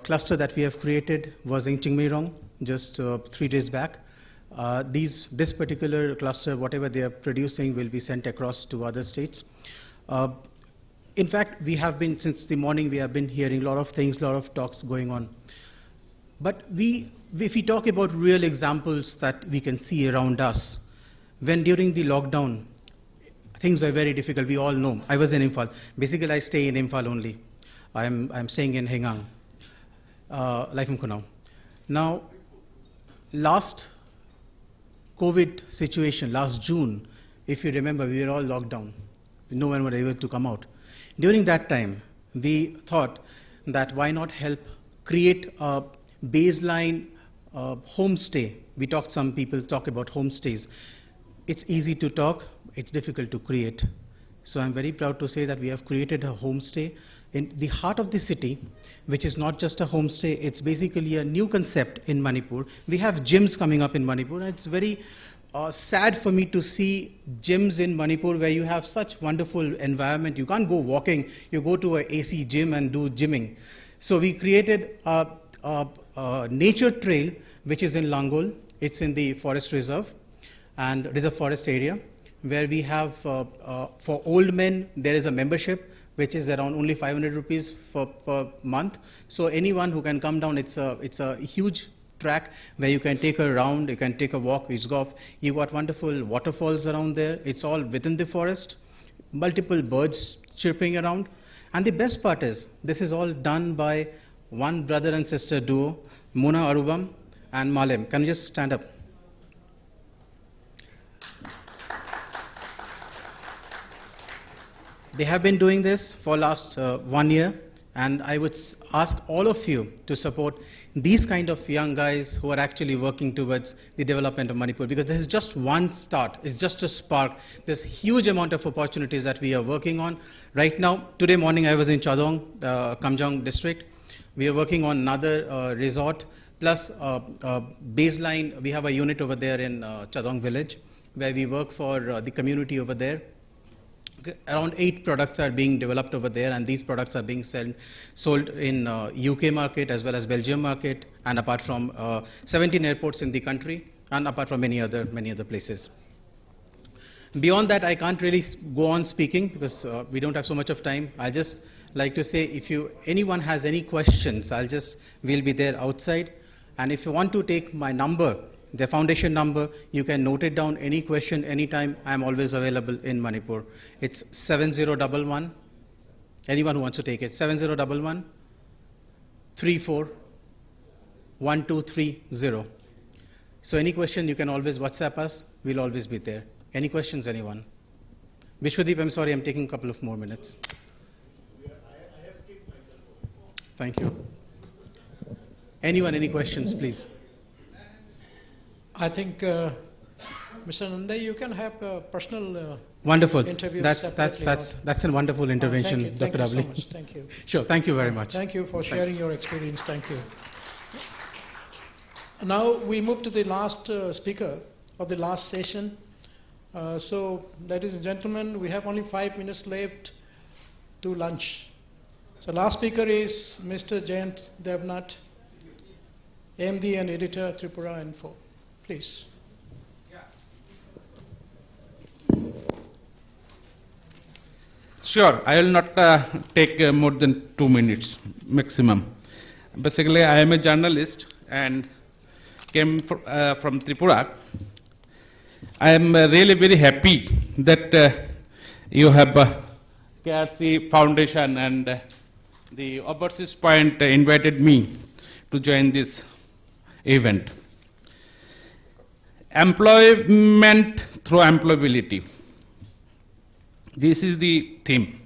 cluster that we have created was in Chingmeirong just 3 days back. This particular cluster, whatever they are producing, will be sent across to other states. in fact, we have been, since the morning, we have been hearing a lot of things, a lot of talks going on. But if we talk about real examples that we can see around us, when during the lockdown, things were very difficult, we all know. I was in Imphal. Basically, I stay in Imphal only. I'm staying in Hengang, Life in Kunau. Now, last COVID situation, last June, if you remember, we were all locked down. No one was able to come out. During that time, we thought that why not help create a baseline homestay. Some people talk about homestays. It's easy to talk, it's difficult to create. So I'm very proud to say that we have created a homestay in the heart of the city, which is not just a homestay, it's basically a new concept in Manipur. We have gyms coming up in Manipur, and it's very sad for me to see gyms in Manipur where you have such wonderful environment. You can't go walking, you go to an AC gym and do gymming. So we created a nature trail, which is in Langol. It's in the forest reserve and reserve forest area, where we have, for old men, there is a membership, which is around only 500 rupees per month. So anyone who can come down, it's a huge track where you can take a round, you can take a walk, you got wonderful waterfalls around there. It's all within the forest, multiple birds chirping around. And the best part is, this is all done by one brother and sister duo, Mona Arubam and Malem. Can you just stand up? They have been doing this for last 1 year, and I would ask all of you to support these kind of young guys who are actually working towards the development of Manipur, because this is just one start, it's just a spark. There's huge amount of opportunities that we are working on. Right now, today morning I was in Chadong, Kamjong district. We are working on another resort, plus baseline, we have a unit over there in Chadong village, where we work for the community over there. Around 8 products are being developed over there, and these products are being sold in UK market as well as Belgium market, and apart from 17 airports in the country, and apart from many other places. Beyond that, I can't really go on speaking because we don't have so much of time. I just like to say, if anyone has any questions, we'll be there outside. And if you want to take my number, the foundation number, you can note it down, any question, anytime. I'm always available in Manipur. It's 7011, anyone who wants to take it, 7011 34 1230. So any question, you can always WhatsApp us, we'll always be there. Any questions, anyone? Vishwadeep, I'm sorry, I'm taking a couple of more minutes. I have skipped myself. Thank you. Anyone, any questions, please? I think, Mr. Nanday, you can have a personal wonderful. Interview. That's a wonderful intervention, thank Dr. you so Avli. much. Thank you. Sure, thank you very much. Thank you for sharing your experience. Thank you. Now we move to the last speaker of the last session. So, ladies and gentlemen, we have only 5 minutes left to lunch. So, last speaker is Mr. Jayant Devnath, MD and editor, Tripura Info. Please. Sure, I will not take more than 2 minutes maximum. Basically, I am a journalist and came from Tripura. I am really very happy that you have KRC Foundation and the Overseas Point invited me to join this event. Employment through employability. This is the theme.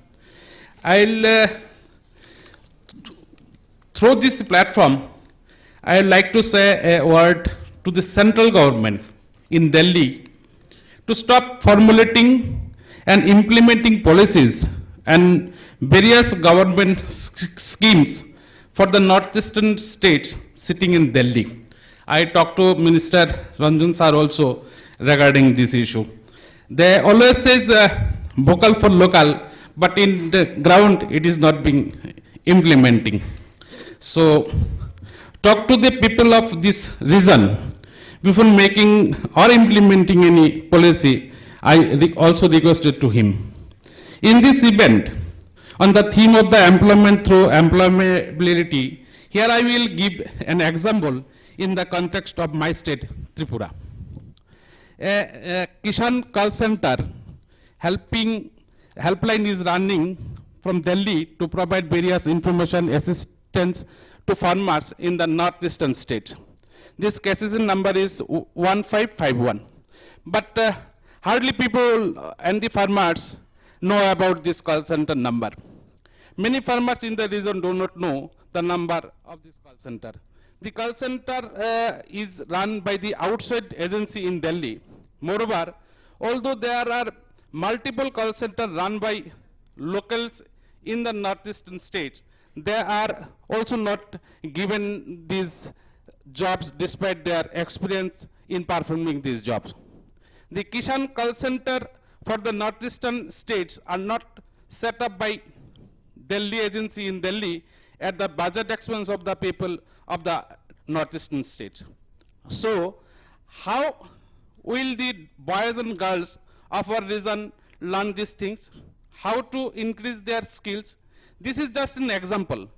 I'll, through this platform, I would like to say a word to the central government in Delhi to stop formulating and implementing policies and various government schemes for the northeastern states sitting in Delhi. I talked to Minister Ranjan sir also regarding this issue. They always say vocal for local, but in the ground it is not being implementing. So talk to the people of this region before making or implementing any policy. I also requested to him. In this event, on the theme of the employment through employability. Here I will give an example in the context of my state, Tripura. A Kishan call center helpline is running from Delhi to provide various information assistance to farmers in the northeastern states. This KCC number is 1551. But hardly people and the farmers know about this call center number. Many farmers in the region do not know the number of this call center. The call center is run by the outside agency in Delhi. Moreover, although there are multiple call centers run by locals in the northeastern states, they are also not given these jobs despite their experience in performing these jobs. The Kishan call center for the northeastern states are not set up by Delhi agency in Delhi at the budget expense of the people of the northeastern states. So, how will the boys and girls of our region learn these things? How to increase their skills? This is just an example.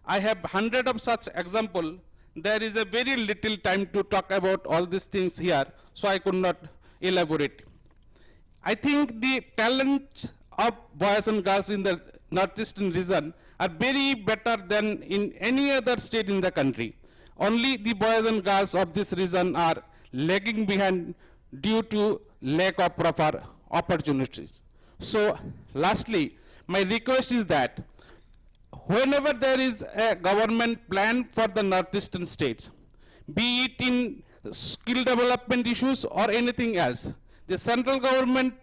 I have hundreds of such examples. There is a very little time to talk about all these things here, so I could not elaborate. I think the talent of boys and girls in the northeastern region are very better than in any other state in the country. Only the boys and girls of this region are lagging behind due to lack of proper opportunities. So, lastly, my request is that whenever there is a government plan for the northeastern states, be it in skill development issues or anything else, the central government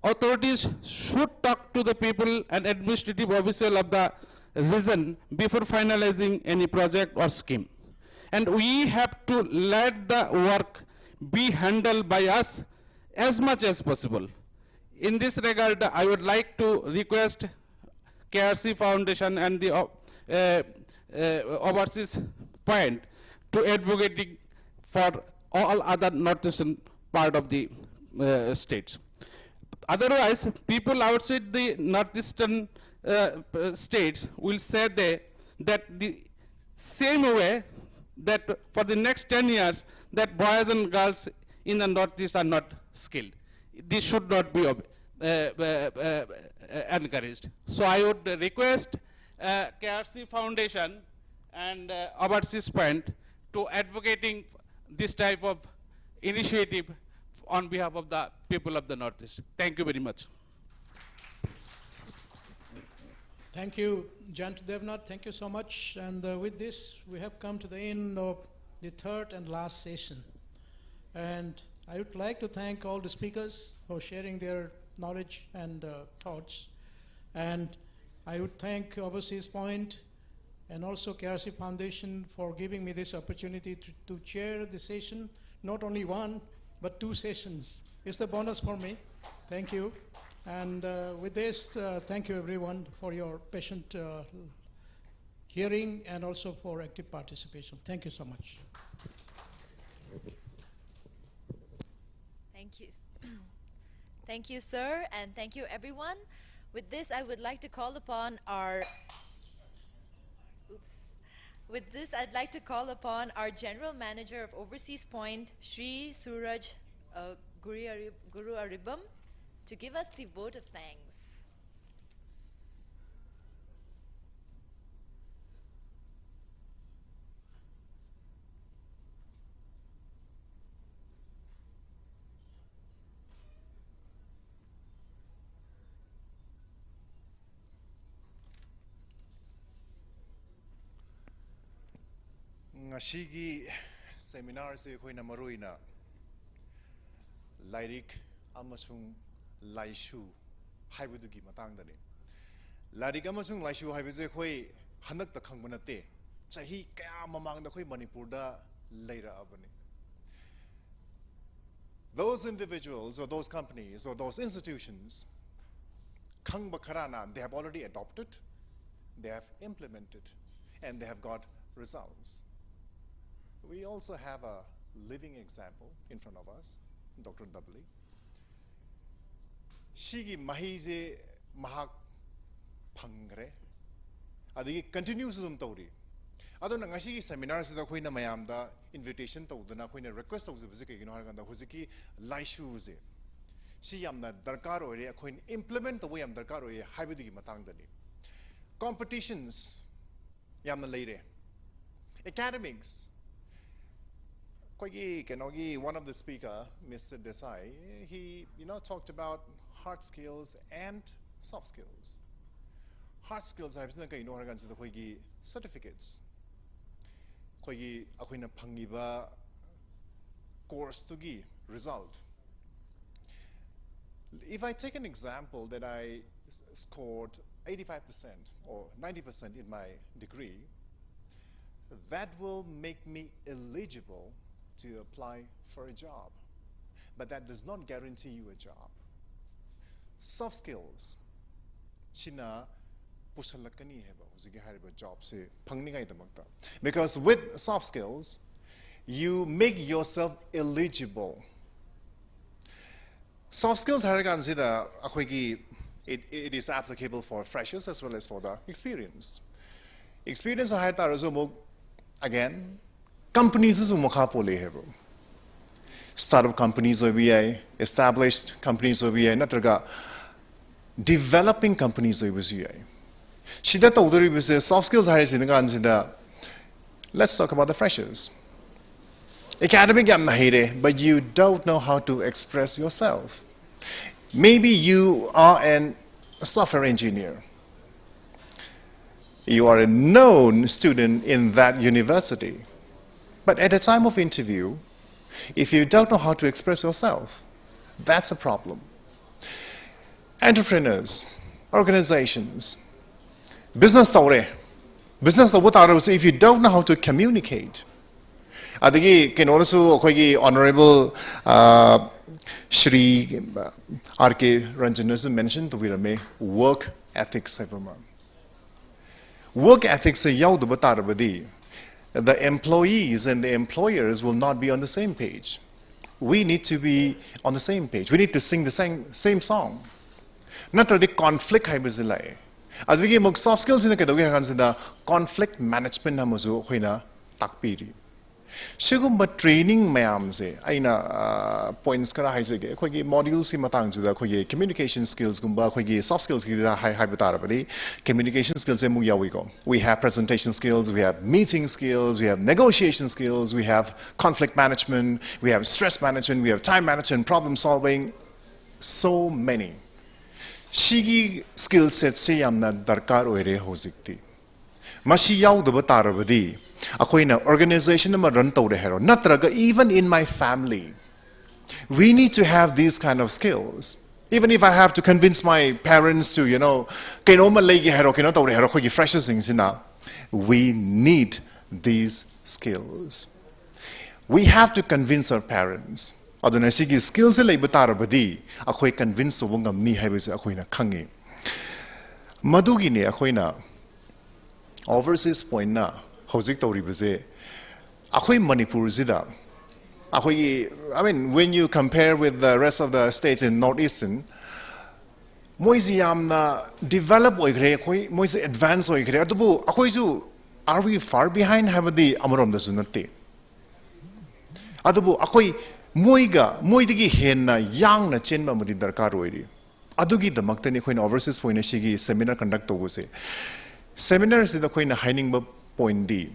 authorities should talk to the people and administrative official of the region before finalizing any project or scheme. And we have to let the work be handled by us as much as possible. In this regard, I would like to request KRC Foundation and the overseas point to advocating for all other northeastern part of the states. Otherwise, people outside the northeastern states will say that the same way that for the next 10 years that boys and girls in the northeast are not skilled. This should not be encouraged. So I would request KRC Foundation and Overseas Point to advocating this type of initiative on behalf of the people of the Northeast. Thank you very much. Thank you, Jant Devnath. Thank you so much. And with this, we have come to the end of the third and last session. And I would like to thank all the speakers for sharing their knowledge and thoughts. And I would thank Overseas Point and also KRC Foundation for giving me this opportunity to chair the session, not only one, but 2 sessions. It's a bonus for me. Thank you. And with this, thank you everyone for your patient hearing and also for active participation. Thank you so much. Thank you. Thank you, sir, and thank you, everyone. With this, I would like to call upon our I'd like to call upon our General Manager of Overseas Point, Shri Suraj Guru Aribam, to give us the vote of thanks. Ngashigi seminar se khoi na maruina lairik amasung laishu haibudu gi matang dani lairik amasung laishu haibese khoi hanak ta khangba nate chahi kaya mamang da khoi Manipur da leira abani. Those individuals or those companies or those institutions khangba kharana, they have already adopted, they have implemented, and they have got results. We also have a living example in front of us, Dr. Dubbley. Shigi mahize mahak phangre adi continues dum tawri adona ngasi gi seminar sida khoina mayam da invitation tawdana khoina request tawjibse ke gino harganda huziki laishu ze si yamna darkar ore khoin implement to yam darkar ore haibidi gi matang dani competitions yamna leire academics one of the speaker, Mr. Desai, he talked about hard skills and soft skills. Hard skills I think the certificates. Akoina pangiba course to result. If I take an example that I scored 85% or 90% in my degree, that will make me eligible to apply for a job, but that does not guarantee you a job. Soft skills, china pusalakani heba huzigi hariba job se phangningai damakta, because with soft skills you make yourself eligible. Soft skills haragan sida akhoi it is applicable for freshers as well as for the experienced. Experience harta razo again. Companies is umakapole hebo. Startup companies OBI, established companies OBI, natraga developing companies OBI. Shidata udari bise soft skills hires in the let's talk about the freshers. Academic yam nahire, but you don't know how to express yourself. Maybe you are a software engineer. You are a known student in that university. But at the time of interview, if you don't know how to express yourself, that's a problem. Entrepreneurs, organizations, business if you don't know how to communicate, can also Honorable Shri R.K. Ranjanasu mentioned to work ethics. Work ethics the employees and the employers will not be on the same page. We need to be on the same page. We need to sing the same song. Not the conflict haibizilai. Adigi mog soft skills in the conflict management namuzu hoina takpiri. Sigumba training mayamse aina points kara haisege khogi modules si matang juda khogi communication skills gumba khogi soft skills ki da hai batarabadi communication skills e mu yawi go. We have presentation skills, we have meeting skills, we have negotiation skills, we have conflict management, we have stress management, we have time management, problem solving, so many. Shigi skill set se yamna darkar oire hozikti. Mashi yaudaba tarabadi akoina organization ma run tawre hero natraga even in my family we need to have these kind of skills. Even if I have to convince my parents to kainoma legi hero kino tawre hero khogi freshers sina, we need these skills. We have to convince our parents aduna sigi skills lei batarabadi akoi convince wongam ni haibase akoina khangi madugi ne akoina overseas point na Hosik Tori Baze. Akoi Manipur Zida. I mean, when you compare with the rest of the states in northeastern, Moisiam na develop oigre, Moisi advance oigre, Adubu, Akoizu, are we far behind Havadi Amarom the Sunate? Adubu, Akoi Moidigi Henna, young na Chenma Mudidar Karoidi. Adugi the Maktani Queen overseas point shigi seminar conduct was seminars is the Queen hiding point D.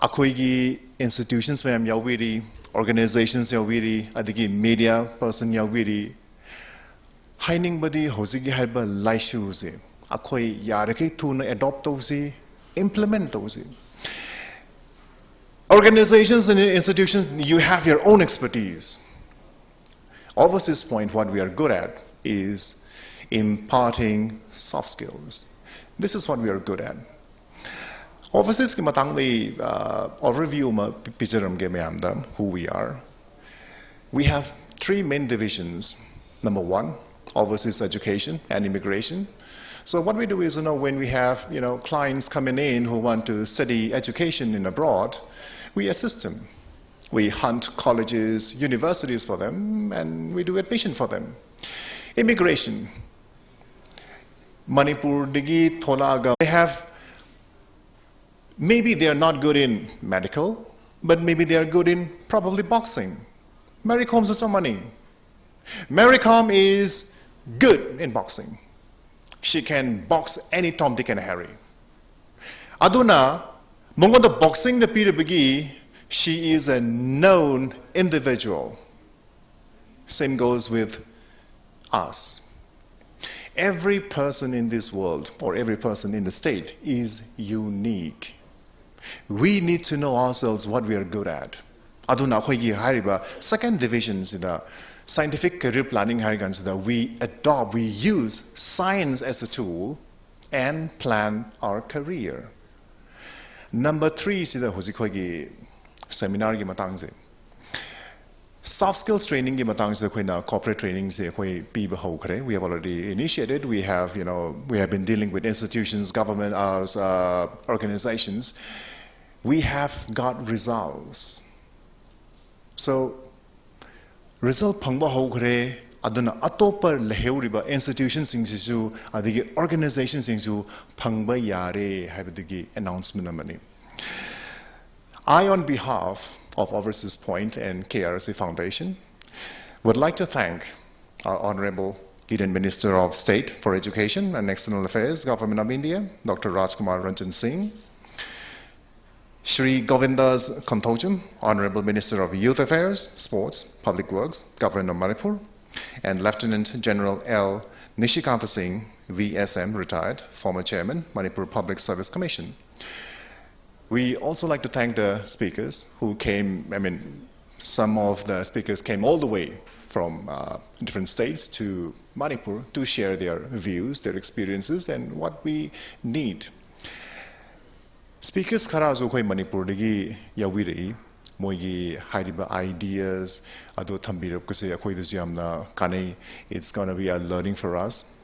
Akoigi institutions mayam yawiri, organizations yawiri, adigi media person yawiri. Hiding body hosigi harba laishuze. Akoi yarake tuna adopt those, implement those. Organizations and institutions, you have your own expertise. Overseas point, what we are good at is imparting soft skills. This is what we are good at. Overseas ki matangli overview ma pijaram ge mayamda who we are. We have three main divisions. Number one, overseas education and immigration. So what we do is, when we have clients coming in who want to study education in abroad, we assist them. We hunt colleges, universities for them, and we do admission for them. Immigration. Manipur digi tholaga. They have, maybe they are not good in medical, but maybe they are good in probably boxing. Mary Com's has some money. Mary Com is good in boxing. She can box any Tom, Dick and Harry. Aduna, mongo the boxing the Peter Bigi, she is a known individual. Same goes with us. Every person in this world, or every person in the state, is unique. We need to know ourselves what we are good at. Aduna khoigi hariba second divisions in the scientific career planning harigans that we use science as a tool and plan our career. Number 3 is the hozikogi seminar gi matang se. Soft skills training gi matang se khoina corporate training se khoi pi ba ho khare. We have already initiated. We have been dealing with institutions, government, organizations. We have got results. So result phangba ho khare aduna atopar leheuriba institutions singsu adigi organizations singsu phangba yare habidigi announcement amani. I, on behalf of Overseas Point and KRC Foundation, would like to thank our Honorable Indian Minister of State for Education and External Affairs, Government of India, Dr. Rajkumar Ranjan Singh, Shri Govindas Kontojam, Honorable Minister of Youth Affairs, Sports, Public Works, Government of Manipur, and Lieutenant General L. Nishikanta Singh, VSM, retired, former Chairman, Manipur Public Service Commission. We also like to thank the speakers who came, some of the speakers came all the way from different states to Manipur to share their views, their experiences, and what we need. Speakers kharazu khoi Manipur dagi yawiri moigi haidiba ideas ado thambirap kase akhoi du jamna kanai. It's going to be a learning for us.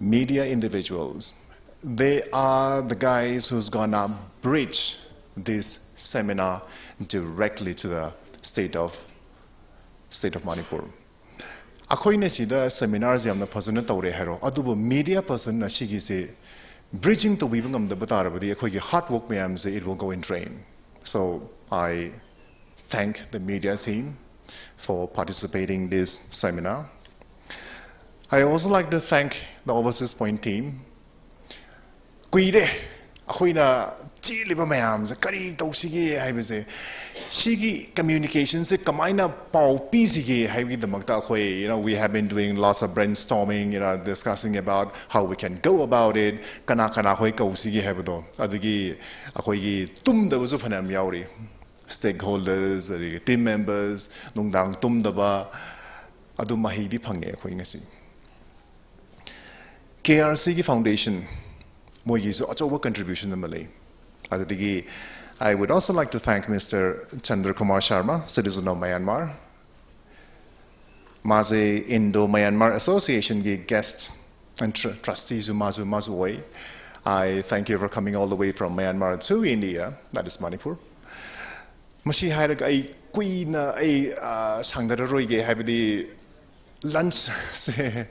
Media individuals, they are the guys who's gonna bridge this seminar directly to the state of Manipur. Akhoi ne sida seminars jamna phazana tawre hero adubu media person na shigi se bridging to weaving the batarabadi akhoi hard work mayam se it will go in train. So I thank the media team for participating in this seminar. I also like to thank the Overseas Point team. Kuide akhoi na chiliba mayam se kari tawsigi haibase shigi communication se kamaina pau pisigi haibi damakta akhoi we have been doing lots of brainstorming, discussing about how we can go about it. Kana khoi kausigi haibado adugi akhoi gi tum da usu phanam yauri stakeholders, team members, nungdang tum daba adu mahi di phange akhoi ngasi. KRC gi foundation moyi so achoba contribution na malay. Adigi I would also like to thank Mr. Chandra Kumar Sharma, citizen of Myanmar. Maze Indo-Myanmar Association gi guest and trustees who mazu way. I thank you for coming all the way from Myanmar to India, that is Manipur. Mashi hairag ay queen ay sangdara roige habidi lunch se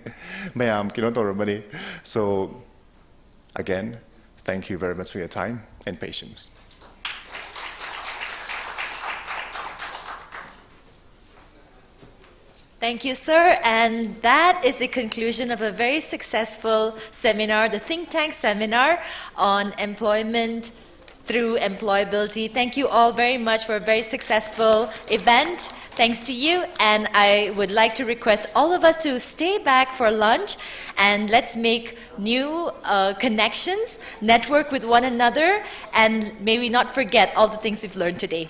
mayam kinotorabani. So again, thank you very much for your time and patience. Thank you, sir. And that is the conclusion of a very successful seminar, the Think Tank seminar on employment through employability. Thank you all very much for a very successful event. Thanks to you. And I would like to request all of us to stay back for lunch and let's make new connections, network with one another, and maybe not forget all the things we've learned today.